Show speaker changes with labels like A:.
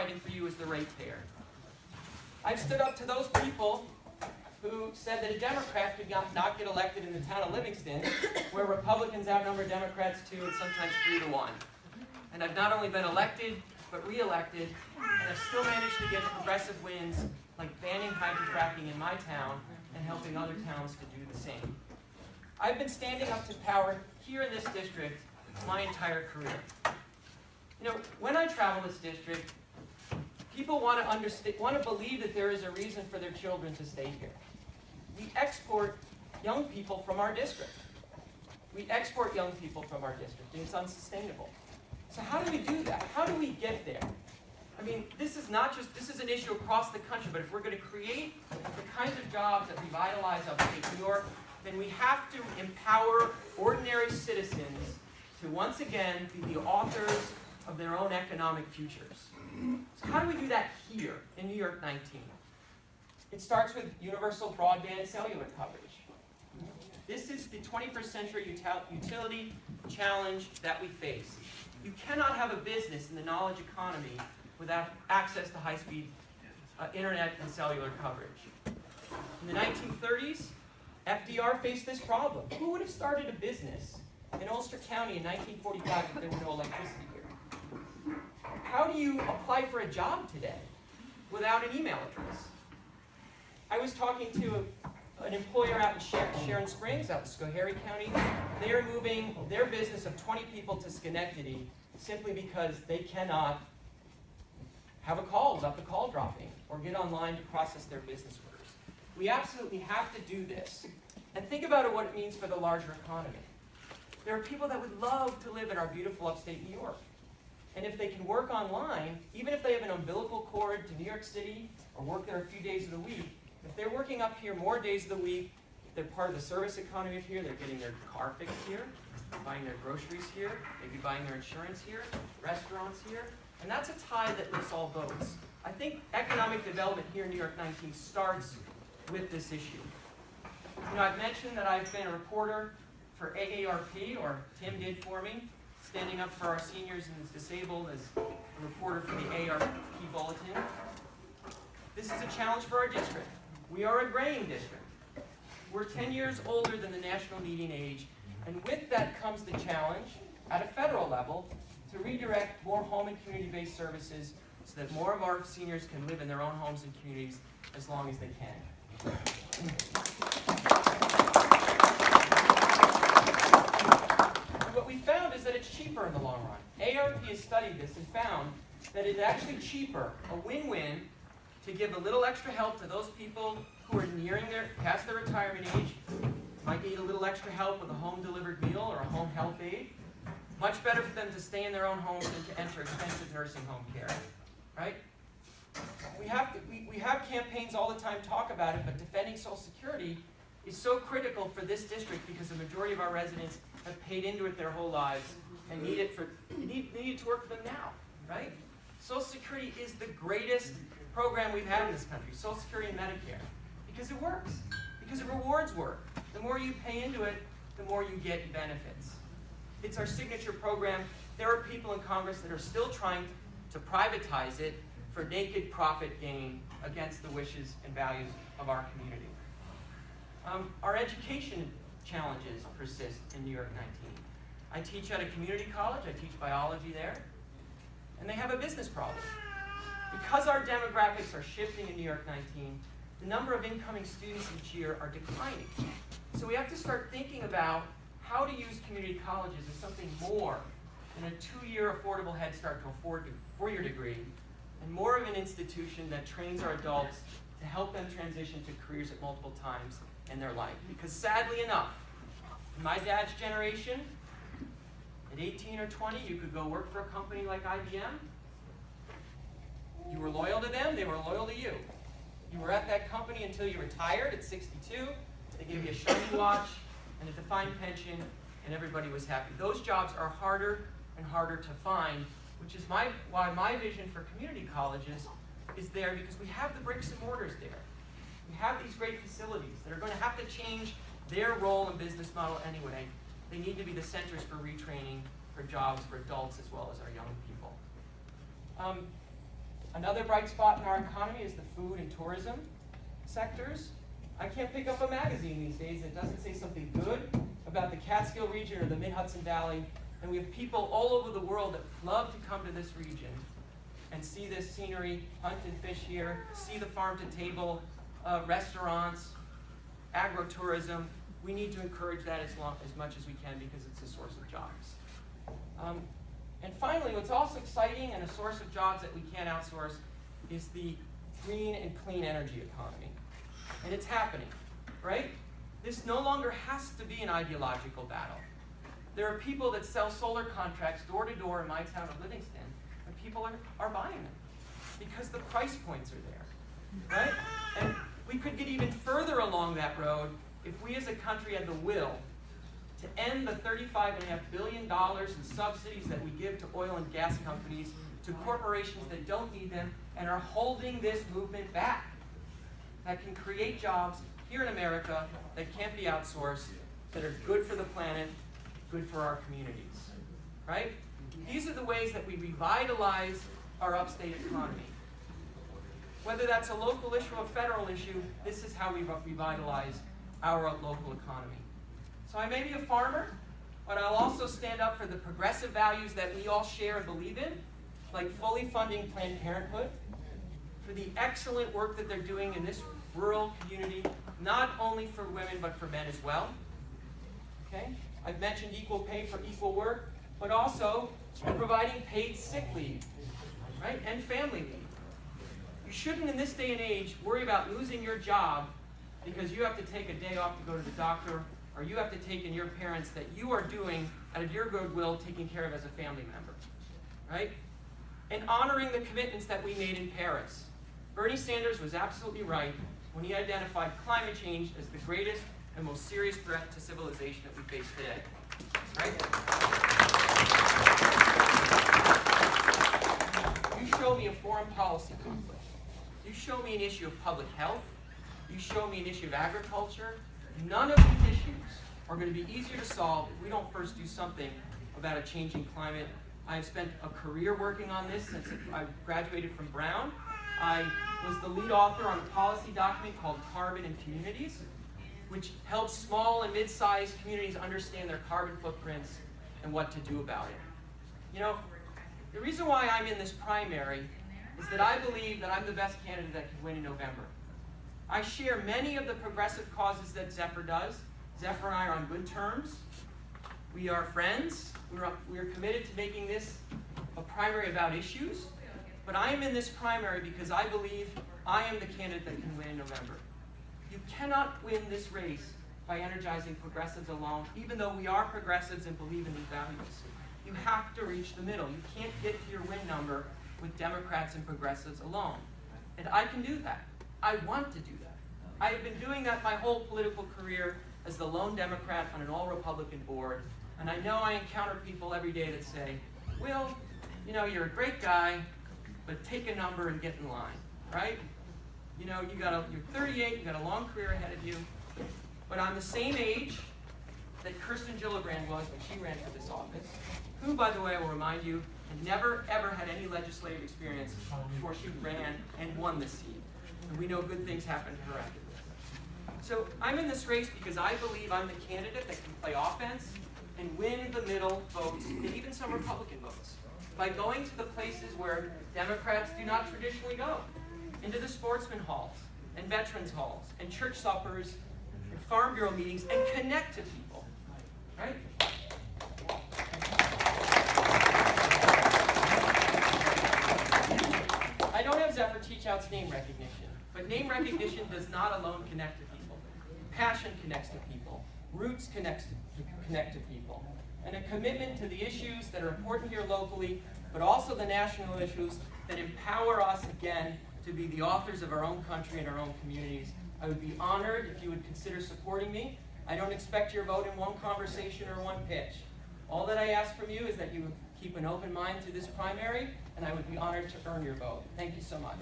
A: fighting for you as the ratepayer. I've stood up to those people who said that a Democrat could not get elected in the town of Livingston, where Republicans outnumber Democrats 2 and sometimes 3-1. And I've not only been elected, but re-elected, and I've still managed to get progressive wins like banning hydrofracking in my town and helping other towns to do the same. I've been standing up to power here in this district my entire career. You know, when I travel this district, people want to believe that there is a reason for their children to stay here. We export young people from our district. We export young people from our district, and it's unsustainable. So how do we do that? How do we get there? I mean, this is an issue across the country, but if we're going to create the kinds of jobs that revitalize upstate New York, then we have to empower ordinary citizens to once again be the authors of their own economic futures. So how do we do that here in New York 19? It starts with universal broadband cellular coverage. This is the 21st century utility challenge that we face. You cannot have a business in the knowledge economy without access to high-speed internet and cellular coverage. In the 1930s, FDR faced this problem. Who would have started a business in Ulster County in 1945 if there were no electricity here? How do you apply for a job today without an email address? I was talking to an employer out in Sharon Springs, out in Schoharie County. They are moving their business of 20 people to Schenectady simply because they cannot have a call without the call dropping or get online to process their business orders. We absolutely have to do this. And think about what it means for the larger economy. There are people that would love to live in our beautiful upstate New York. And if they can work online, even if they have an umbilical cord to New York City or work there a few days of the week, if they're working up here more days of the week, if they're part of the service economy up here, they're getting their car fixed here, buying their groceries here, maybe buying their insurance here, restaurants here, and that's a tide that lifts all boats. I think economic development here in New York 19 starts with this issue. You know, I've mentioned that I've been a reporter for AARP, or Tim did for me, standing up for our seniors and disabled as a reporter for the AARP Bulletin. This is a challenge for our district. We are a graying district. We're 10 years older than the national median age, and with that comes the challenge at a federal level to redirect more home and community-based services so that more of our seniors can live in their own homes and communities as long as they can. And what we found is that it's cheaper in the long run. AARP has studied this and found that it's actually cheaper, a win-win, to give a little extra help to those people who are past their retirement age, might need a little extra help with a home-delivered meal or a home health aid. Much better for them to stay in their own homes than to enter expensive nursing home care, right? We have campaigns all the time talk about it, but defending Social Security is so critical for this district because the majority of our residents have paid into it their whole lives and need it to work for them now, right? Social Security is the greatest program we've had in this country, Social Security and Medicare, because it works, because it rewards work. The more you pay into it, the more you get benefits. It's our signature program. There are people in Congress that are still trying to privatize it for naked profit gain against the wishes and values of our community. Our education challenges persist in New York 19. I teach at a community college. I teach biology there. And they have a business problem. Because our demographics are shifting in New York 19, the number of incoming students each year are declining. So we have to start thinking about how to use community colleges as something more than a 2-year affordable head start to a 4-year degree, and more of an institution that trains our adults to help them transition to careers at multiple times in their life. Because sadly enough, in my dad's generation, at 18 or 20, you could go work for a company like IBM. You were loyal to them, they were loyal to you. You were at that company until you retired at 62. They gave you a shiny watch and a defined pension, and everybody was happy. Those jobs are harder and harder to find, which is why my vision for community colleges is there, because we have the bricks and mortars there. We have these great facilities that are going to have to change their role and business model anyway. They need to be the centers for retraining for jobs for adults as well as our young people. Another bright spot in our economy is the food and tourism sectors. I can't pick up a magazine these days that doesn't say something good about the Catskill region or the Mid-Hudson Valley. And we have people all over the world that love to come to this region and see this scenery, hunt and fish here, see the farm-to-table restaurants, agro-tourism. We need to encourage that as much as we can because it's a source of jobs. And finally, what's also exciting and a source of jobs that we can't outsource is the green and clean energy economy. And it's happening, right? This no longer has to be an ideological battle. There are people that sell solar contracts door to door in my town of Livingston, and people are buying them because the price points are there, right? And we could get even further along that road if we as a country had the will to end the $35.5 billion in subsidies that we give to oil and gas companies, to corporations that don't need them and are holding this movement back, that can create jobs here in America that can't be outsourced, that are good for the planet, good for our communities, right? These are the ways that we revitalize our upstate economy. Whether that's a local issue or a federal issue, this is how we revitalize our local economy. So I may be a farmer, but I'll also stand up for the progressive values that we all share and believe in, like fully funding Planned Parenthood, for the excellent work that they're doing in this rural community, not only for women, but for men as well. Okay? I've mentioned equal pay for equal work, but also providing paid sick leave, right? And family leave. You shouldn't, in this day and age, worry about losing your job because you have to take a day off to go to the doctor, or you have to take in your parents that you are doing out of your goodwill, taking care of as a family member, right? And honoring the commitments that we made in Paris. Bernie Sanders was absolutely right when he identified climate change as the greatest and most serious threat to civilization that we face today, right? You show me a foreign policy conflict. You show me an issue of public health. You show me an issue of agriculture. None of these issues are going to be easier to solve if we don't first do something about a changing climate. I've spent a career working on this since I graduated from Brown. I was the lead author on a policy document called Carbon in Communities, which helps small and mid-sized communities understand their carbon footprints and what to do about it. You know, the reason why I'm in this primary is that I believe that I'm the best candidate that can win in November. I share many of the progressive causes that Zephyr does. Zephyr and I are on good terms. We are friends. We are committed to making this a primary about issues. But I am in this primary because I believe I am the candidate that can win in November. You cannot win this race by energizing progressives alone, even though we are progressives and believe in these values. You have to reach the middle. You can't get to your win number with Democrats and progressives alone. And I can do that. I want to do that. I have been doing that my whole political career as the lone Democrat on an all-Republican board. And I know I encounter people every day that say, Will, you know, you're a great guy, but take a number and get in line, right? You know, you're 38, you got a long career ahead of you, but I'm the same age that Kirsten Gillibrand was when she ran for this office, who, by the way, I will remind you, had never, ever had any legislative experience before she ran and won the seat. And we know good things happened to her after this. So I'm in this race because I believe I'm the candidate that can play offense and win the middle votes, and even some Republican votes, by going to the places where Democrats do not traditionally go, into the sportsman halls, and veterans halls, and church suppers, and farm bureau meetings, and connect to people, right? I don't have Zephyr teach out's name recognition, but name recognition does not alone connect to people. Passion connects to people. Roots connect to people. And a commitment to the issues that are important here locally, but also the national issues that empower us again to be the authors of our own country and our own communities. I would be honored if you would consider supporting me. I don't expect your vote in one conversation or one pitch. All that I ask from you is that you keep an open mind to this primary, and I would be honored to earn your vote. Thank you so much.